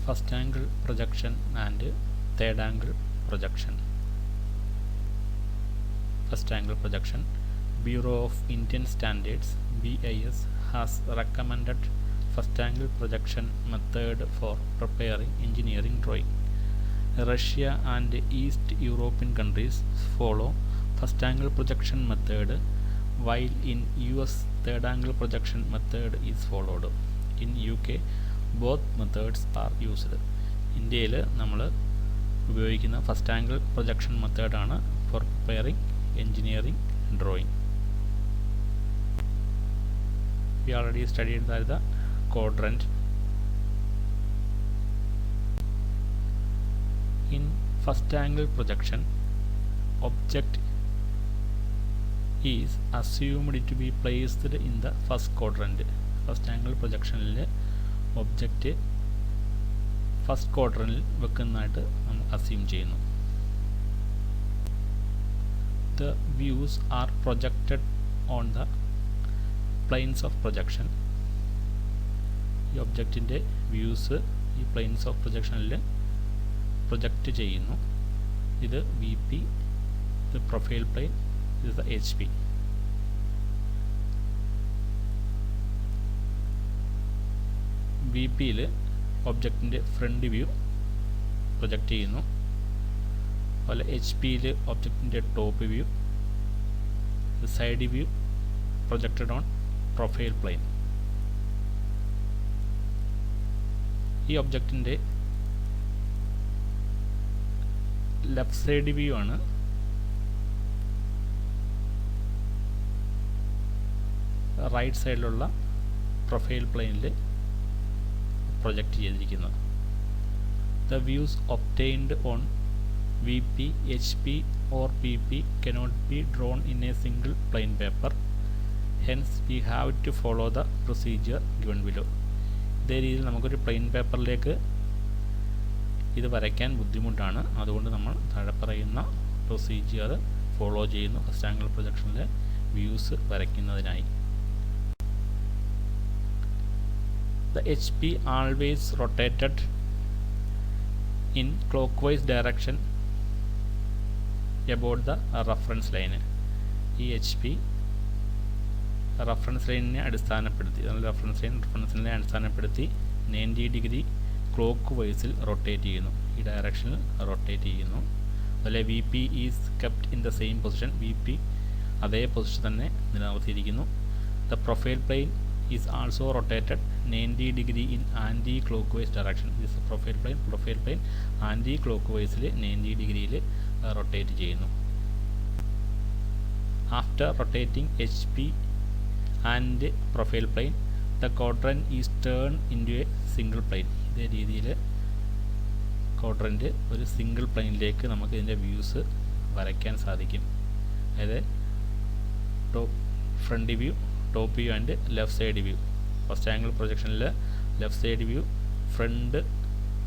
first angle projection and third angle projection. First angle projection. Bureau of Indian Standards (BIS) has recommended first angle projection method for preparing engineering drawing. Russia and East European countries follow first angle projection method, while in US third angle projection method is followed. In UK both methods are used. ഇന്ത്യയിൽ നമ്മൾ ഉപയോഗിക്കുന്ന first angle projection മെത്തേഡാണ് four preparing engineering drawing. We already studied the quadrant. In first angle projection, object is assumed to be placed in the first quadrant. First angle projection object first ക്വാഡ്രന്റിൽ വെക്കുന്നതായിട്ട് നമ്മൾ assume ചെയ്യുന്നു. The views are projected on the planes of projection. ഈ ഒബ്ജക്റ്റിൻ്റെ views ഈ planes of പ്രൊജക്ഷനിൽ project ചെയ്യുന്നു. ഇത് വി പി, ഇത് പ്രൊഫൈൽ പ്ലെയിൻ, ഇത് എച്ച് പി. വി പിയിൽ ഒബ്ജക്റ്റിൻ്റെ ഫ്രണ്ട് വ്യൂ പ്രൊജക്റ്റ് ചെയ്യുന്നു. അതുപോലെ എച്ച് പിയിൽ ഒബ്ജക്റ്റിൻ്റെ top view, side view projected on profile plane. ഈ ഒബ്ജക്റ്റിൻ്റെ ലെഫ്റ്റ് സൈഡ് വ്യൂ ആണ് റൈറ്റ് സൈഡിലുള്ള പ്രൊഫൈൽ പ്ലെയിനിൽ പ്രൊജക്റ്റ് ചെയ്തിരിക്കുന്നത്. The views obtained on VP, HP or PP cannot be drawn in a single plane paper. Hence we have to follow the procedure given below. ഇതേ രീതിയിൽ നമുക്കൊരു plain പേപ്പറിലേക്ക് ഇത് വരയ്ക്കാൻ ബുദ്ധിമുട്ടാണ്. അതുകൊണ്ട് നമ്മൾ താഴെ പറയുന്ന പ്രൊസീജിയർ ഫോളോ ചെയ്യുന്നു ഫസ്റ്റ് ആംഗിൾ പ്രൊജക്ഷനിലെ വ്യൂസ് വരയ്ക്കുന്നതിനായി. The HP always rotated in clockwise direction about the reference line. ഈ എച്ച് പി റഫറൻസ് ലൈനിനെ അടിസ്ഥാനപ്പെടുത്തി റെഫറൻസ് ലൈനെ അടിസ്ഥാനപ്പെടുത്തി 90 ഡിഗ്രി ക്ലോക്ക് വൈസിൽ റൊട്ടേറ്റ് ചെയ്യുന്നു. ഈ ഡയറക്ഷനിൽ റൊട്ടേറ്റ് ചെയ്യുന്നു. അതുപോലെ V P is kept in the same position. V P അതേ പൊസിഷൻ തന്നെ നിലനിർത്തിയിരിക്കുന്നു. The profile plane is also rotated 90 degree in anti-clockwise direction. This profile plane anti-clockwise 90 ഡിഗ്രിയിൽ റൊട്ടേറ്റ് ചെയ്യുന്നു. After rotating HP and profile plane, the quadrant is turned into a single plane. ഇതേ രീതിയിൽ quadrant ഒരു single പ്ലെയിനിലേക്ക് നമുക്ക് ഇതിൻ്റെ views വരയ്ക്കാൻ സാധിക്കും. അതായത് front view, top view and left side view. First angle പ്രൊജക്ഷനിൽ ലെഫ്റ്റ് സൈഡ് വ്യൂ ഫ്രണ്ട്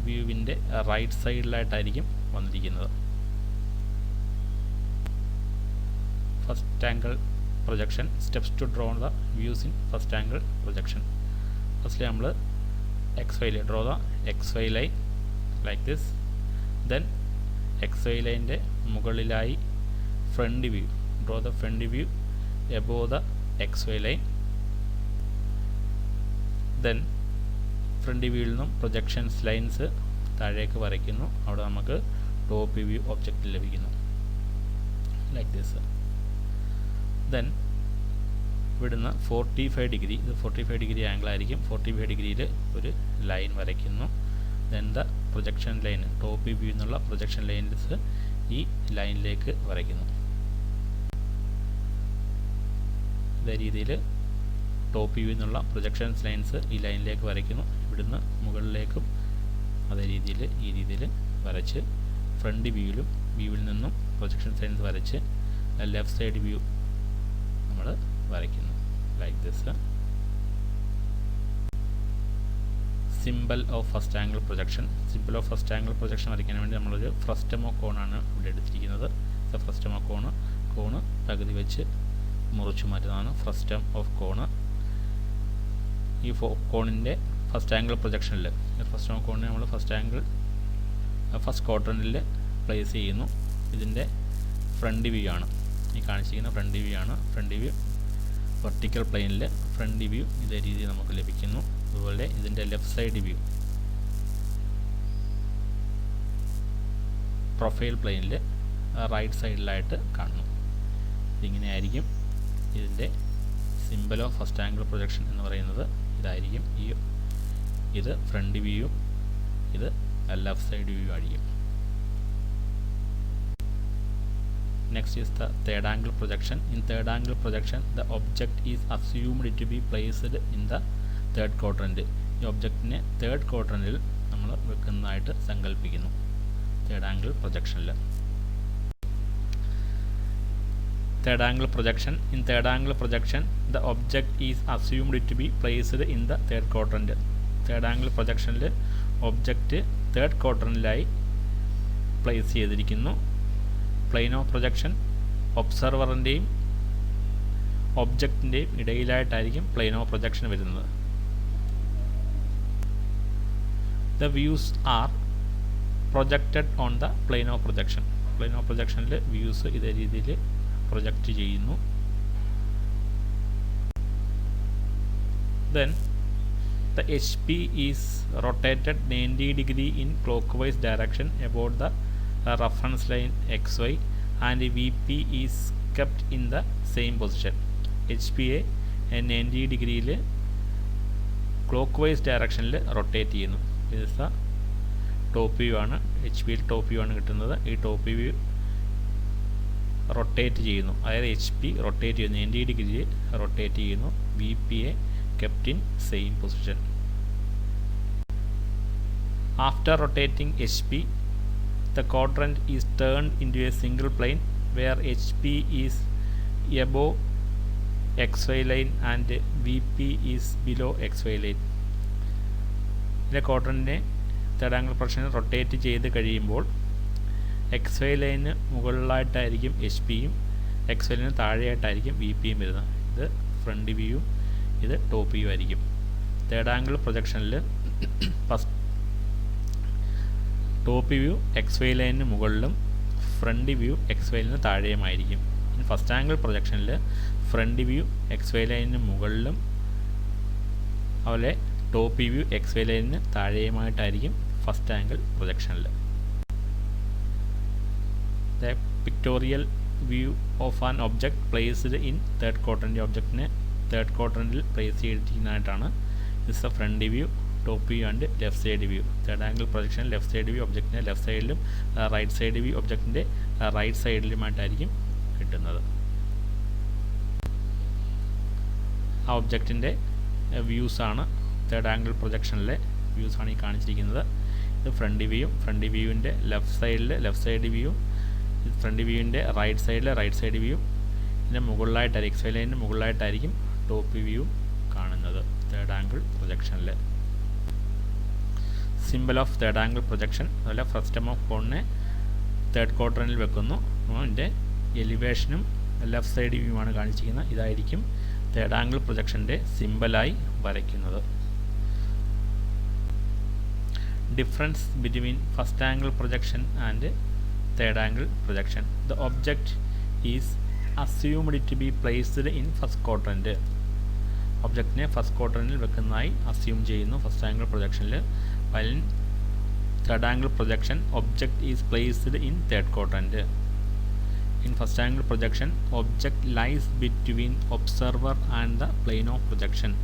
വ്യൂവിൻ്റെ റൈറ്റ് സൈഡിലായിട്ടായിരിക്കും വന്നിരിക്കുന്നത്. First angle projection steps to draw the views in first angle projection. Firstly നമ്മൾ X Y draw the X Y line like this. Then X Y ലൈൻ്റെ മുകളിലായി front view, draw the front view above the X Y line. Then front വ്യൂവിൽ നിന്നും projections lines താഴേക്ക് വരയ്ക്കുന്നു. അവിടെ നമുക്ക് top view object ലഭിക്കുന്നു ലൈക്ക് ദിസ്. ദെൻ ഇവിടുന്ന് 45 ഡിഗ്രി, ഇത് 45 ഡിഗ്രി ആംഗിൾ ആയിരിക്കും. 45 ഡിഗ്രിയിൽ ഒരു ലൈൻ വരയ്ക്കുന്നു. Then the projection line, top view എന്നുള്ള പ്രൊജക്ഷൻ ലൈൻസ് ഈ ലൈനിലേക്ക് വരയ്ക്കുന്നു. ഇതേ രീതിയിൽ ടോപ്പ് വ്യൂ എന്നുള്ള പ്രൊജക്ഷൻസ് ലൈൻസ് ഈ ലൈനിലേക്ക് വരയ്ക്കുന്നു. ഇവിടുന്ന് മുകളിലേക്കും അതേ രീതിയിൽ ഈ രീതിയിൽ വരച്ച് ഫ്രണ്ട് വ്യൂവിൽ നിന്നും പ്രൊജക്ഷൻസ് ലൈൻസ് വരച്ച് ലെഫ്റ്റ് സൈഡ് വ്യൂ നമ്മൾ വരയ്ക്കുന്നു like this. Simple of first angle projection. Simple of first angle projection വരയ്ക്കാൻ വേണ്ടി നമ്മളൊരു ഫ്രസ്റ്റമോ കോണാണ് ഇവിടെ എടുത്തിരിക്കുന്നത്. ഫ്രസ്റ്റമോ കോണ് പകുതി വെച്ച് മുറിച്ചു മാറ്റുന്നതാണ് ഫ്രസ്റ്റം ഓഫ് കോണ്. ഈ കോണിൻ്റെ ഫസ്റ്റ് ആംഗിൾ പ്രൊജക്ഷനിൽ ഫസ്റ്റ് ഓഫ് കോണിനെ നമ്മൾ ഫസ്റ്റ് ക്വാഡ്രൻറ്റിൽ പ്ലേസ് ചെയ്യുന്നു. ഇതിൻ്റെ ഫ്രണ്ട് വ്യൂ ആണ് ഈ കാണിച്ചിരിക്കുന്ന ഫ്രണ്ട് വ്യൂ ആണ്. ഫ്രണ്ട് വ്യൂ വെർട്ടിക്കൽ പ്ലെയിനിൽ ഫ്രണ്ട് വ്യൂ ഇതേ രീതിയിൽ നമുക്ക് ലഭിക്കുന്നു. അതുപോലെ ഇതിൻ്റെ ലെഫ്റ്റ് സൈഡ് വ്യൂ പ്രൊഫൈൽ പ്ലെയിനിൽ റൈറ്റ് സൈഡിലായിട്ട് കാണുന്നു. ഇതിങ്ങനെയായിരിക്കും ഇതിൻ്റെ symbol of first angle projection എന്ന് പറയുന്നത്. ഇതായിരിക്കും ഇത് ഫ്രണ്ട് വ്യൂ, ഇത് ലെഫ്റ്റ് സൈഡ് വ്യൂ ആയിരിക്കും. Next is the third angle projection. In third angle projection, the object is assumed to be placed in the third quadrant. ഈ ഒബ്ജക്റ്റിനെ third ക്വാഡ്രൻറ്റിൽ നമ്മൾ വെക്കുന്നതായിട്ട് സങ്കല്പിക്കുന്നു തേർഡ് ആംഗിൾ പ്രൊജക്ഷനിൽ. Third angle projection. In third angle projection, the object is assumed to be placed in the third quadrant. Third angle projectionൽ object third ക്വാഡ്രൻറ്റിലായി place ചെയ്തിരിക്കുന്നു. പ്ലെയിൻ ഓഫ് പ്രൊജക്ഷൻ ഒബ്സർവറിൻ്റെയും ഒബ്ജക്റ്റിൻ്റെയും ഇടയിലായിട്ടായിരിക്കും പ്ലെയിൻ ഓഫ് പ്രൊജക്ഷൻ വരുന്നത്. The views are projected on the plane of projection. Plane of പ്രൊജക്ഷനിൽ views ഇതേ രീതിയിൽ പ്രൊജക്റ്റ് ചെയ്യുന്നു. Then the HP is rotated 90 degree in clockwise direction about the reference line XY and VP is kept in the same position. HP 90 ഡിഗ്രിയിൽ clock vice ഡയറക്ഷനിൽ rotate ചെയ്യുന്നു. ഇത് top view ആണ്. HP top view ആണ് കിട്ടുന്നത്. ഈ top view rotate ചെയ്യുന്നു, അതായത് HP റൊട്ടേറ്റ് ചെയ്യുന്നു, 90 ഡിഗ്രിയിൽ റൊട്ടേറ്റ് ചെയ്യുന്നു. VP kept in same position. After rotating HP, the quadrant is turned into a single plane where HP is above XY line and VP is below XY line. ഇതിലെ ക്വാഡ്രൻറ്റിനെ third angle projection rotate ചെയ്ത് കഴിയുമ്പോൾ XY ലൈന് മുകളിലായിട്ടായിരിക്കും HPയും XY ലൈന് താഴെയായിട്ടായിരിക്കും VPയും വരുന്നത്. ഇത് ഫ്രണ്ട് വ്യൂയും ഇത് ടോപ്പ് വ്യൂ ആയിരിക്കും. തേർഡ് ആംഗിൾ പ്രൊജക്ഷനിൽ ഫസ്റ്റ് ടോപ്പ് വ്യൂ XY ലൈനിന് മുകളിലും ഫ്രണ്ട് വ്യൂ XY ലൈനിന് താഴെയുമായിരിക്കും. ഫസ്റ്റ് ആംഗിൾ പ്രൊജക്ഷനിൽ ഫ്രണ്ട് വ്യൂ XY ലൈനിന് മുകളിലും അതുപോലെ ടോപ്പ് വ്യൂ XY ലൈനിന് താഴെയുമായിട്ടായിരിക്കും ഫസ്റ്റ് ആംഗിൾ പ്രൊജക്ഷനിൽ. The pictorial view of an object placed in third quadrant. ഒബ്ജക്റ്റിനെ തേർഡ് ക്വാഡ്രൻറ്റിൽ പ്ലേസ് ചെയ്തിരിക്കുന്നതായിട്ടാണ്. This a front view, top view and left side view. Third angle projection left side view ഒബ്ജക്റ്റിൻ്റെ left സൈഡിലും right side view ഒബ്ജക്റ്റിൻ്റെ right സൈഡിലുമായിട്ടായിരിക്കും കിട്ടുന്നത്. ആ ഒബ്ജക്റ്റിൻ്റെ വ്യൂസാണ് third angle പ്രൊജക്ഷനിലെ വ്യൂസാണ് ഈ കാണിച്ചിരിക്കുന്നത്. ഇത് ഫ്രണ്ട് വ്യൂയും ഫ്രണ്ട് വ്യൂവിൻ്റെ ലെഫ്റ്റ് സൈഡിൽ ലെഫ്റ്റ് സൈഡ് വ്യൂ, ഫ്രണ്ട് വ്യൂവിൻ്റെ റൈറ്റ് സൈഡിൽ റൈറ്റ് സൈഡ് വ്യൂ, ഇതിൻ്റെ മുകളിലായിട്ടായിരിക്കും XY ലൈനിന് മുകളിലായിട്ടായിരിക്കും ടോപ്പ് വ്യൂ കാണുന്നത് തേർഡ് ആംഗിൾ പ്രൊജക്ഷനിൽ. Symbol of third angle projection. അതുപോലെ ഫ്രസ്റ്റം ഓഫ് കോണിനെ തേർഡ് ക്വാഡ്രൻറ്റിൽ വെക്കുന്നു. ഇതിൻ്റെ എലിവേഷനും ലെഫ്റ്റ് സൈഡ് വ്യൂമാണ് കാണിച്ചിരിക്കുന്നത്. ഇതായിരിക്കും തേർഡ് ആംഗിൾ പ്രൊജക്ഷൻ്റെ സിമ്പിളായി വരയ്ക്കുന്നത്. Difference between first angle projection and third angle projection. The object is assumed to be placed in first quadrant. ഒബ്ജക്റ്റിനെ ഫസ്റ്റ് ക്വാഡ്രൻറ്റിൽ വെക്കുന്നതായി അസ്യൂം ചെയ്യുന്നു ഫസ്റ്റ് ആംഗിൾ പ്രൊജക്ഷനിൽ. while in third angle projection object is placed in third quadrant. In first angle projection object lies between observer and the plane of projection.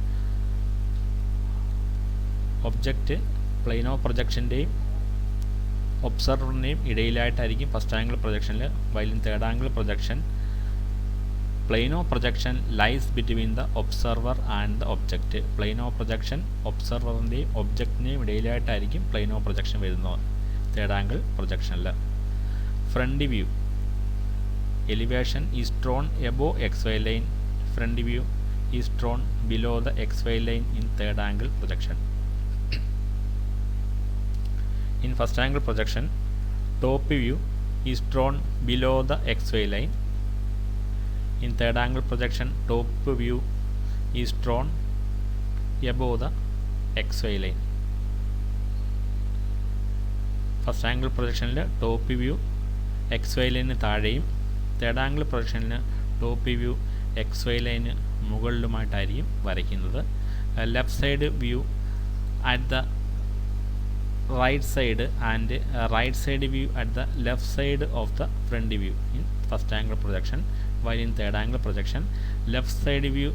Object plane of പ്രൊജക്ഷൻ്റെയും ഒബ്സർവറിൻ്റെയും ഇടയിലായിട്ടായിരിക്കും first angle പ്രൊജക്ഷനിൽ. while in third angle projection plane of projection lies between the observer and the object. plane of projection ഒബ്സർവറിൻ്റെയും ഒബ്ജക്റ്റിൻ്റെയും ഇടയിലായിട്ടായിരിക്കും plane of projection വരുന്നത് third angle പ്രൊജക്ഷനിൽ. Front view elevation is drawn above XY line. front view is drawn below the XY line in third angle projection. In first angle projection top view is drawn below the XY line. In third angle projection top view is drawn above the XY line. First angle പ്രൊജക്ഷനിൽ top view X Y ലൈന് താഴെയും third angle പ്രൊജക്ഷനിൽ top view X Y ലൈന് മുകളിലുമായിട്ടായിരിക്കും വരയ്ക്കുന്നത്. Left side view at the right side and right side view at the left side of the front view in first angle projection, while in third angle projection left side view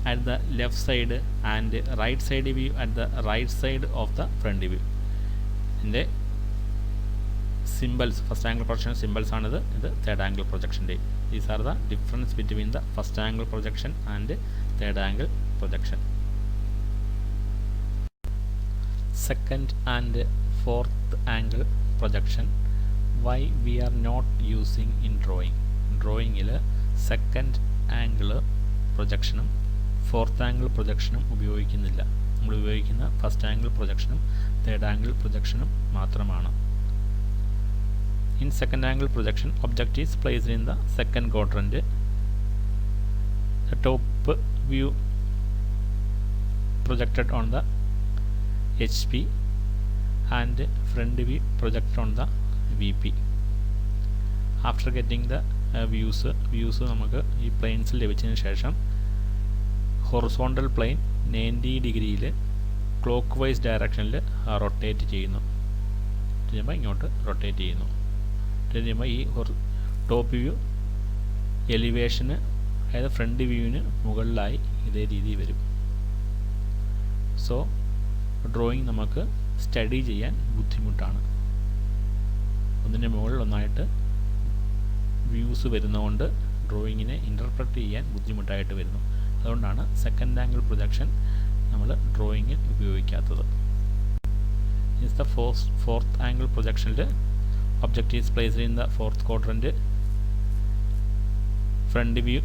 at the left side and right side view at the right side of the front view. ഇതിൻ്റെ symbols first angle projection symbols ആണിത്. ഇത് third angle പ്രൊജക്ഷൻ്റെ. These are the difference between the first angle projection and third angle projection. Second and fourth angle projection why we are not using in drawing. ഡ്രോയിങ്ങിൽ second angle പ്രൊജക്ഷനും fourth angle പ്രൊജക്ഷനും ഉപയോഗിക്കുന്നില്ല. നമ്മൾ ഉപയോഗിക്കുന്ന first angle പ്രൊജക്ഷനും third angle പ്രൊജക്ഷനും മാത്രമാണ്. In second angle projection object is placed in the second quadrant. The top view projected on the HP and front view projected on the VP. After getting the views നമുക്ക് ഈ പ്ലെയിൻസിൽ ലഭിച്ചതിന് ശേഷം horizontal plane 90 ഡിഗ്രിയിൽ clock vice ഡയറക്ഷനിൽ rotate ചെയ്യുന്നു. ഇങ്ങോട്ട് rotate ചെയ്യുന്നു. ചെയ്യുമ്പോൾ ഈ ടോപ്പ് വ്യൂ എലിവേഷന് അതായത് ഫ്രണ്ട് വ്യൂവിന് മുകളിലായി ഇതേ രീതിയിൽ വരും. സോ ഡ്രോയിങ് നമുക്ക് സ്റ്റഡി ചെയ്യാൻ ബുദ്ധിമുട്ടാണ്. ഒന്നിൻ്റെ മുകളിൽ ഒന്നായിട്ട് വ്യൂസ് വരുന്നതുകൊണ്ട് ഡ്രോയിങ്ങിനെ ഇൻ്റർപ്രറ്റ് ചെയ്യാൻ ബുദ്ധിമുട്ടായിട്ട് വരുന്നു. അതുകൊണ്ടാണ് സെക്കൻഡ് ആംഗിൾ പ്രൊജക്ഷൻ നമ്മൾ ഡ്രോയിങ്ങിൽ ഉപയോഗിക്കാത്തത്. ഇസ് ദ ഫോർത്ത് ആംഗിൾ പ്രൊജക്ഷനിൽ object is placed in the fourth quadrant. Front view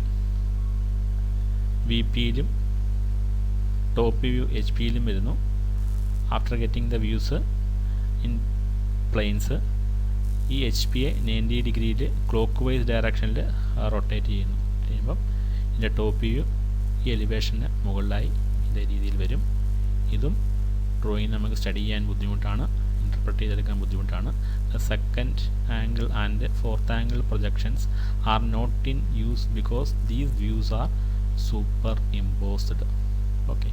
VPയിലും ടോപ്പ് വ്യൂ HPയിലും വരുന്നു. After getting the views in planes ഈ HPയെ 90 ഡിഗ്രിയിൽ ക്ലോക്ക് വൈസ് ഡയറക്ഷനിൽ റൊട്ടേറ്റ് ചെയ്യുമ്പം ഇതിൻ്റെ ടോപ്പ് വ്യൂ ഈ എലിവേഷന് മുകളിലായി ഇതേ രീതിയിൽ വരും. ഇതും ഡ്രോയിങ് നമുക്ക് സ്റ്റഡി ചെയ്യാൻ ബുദ്ധിമുട്ടാണ്, ഇൻ്റർപ്രറ്റ് ചെയ്തെടുക്കാൻ ബുദ്ധിമുട്ടാണ്. The second angle and fourth angle projections are not in use because these views are superimposed. Okay.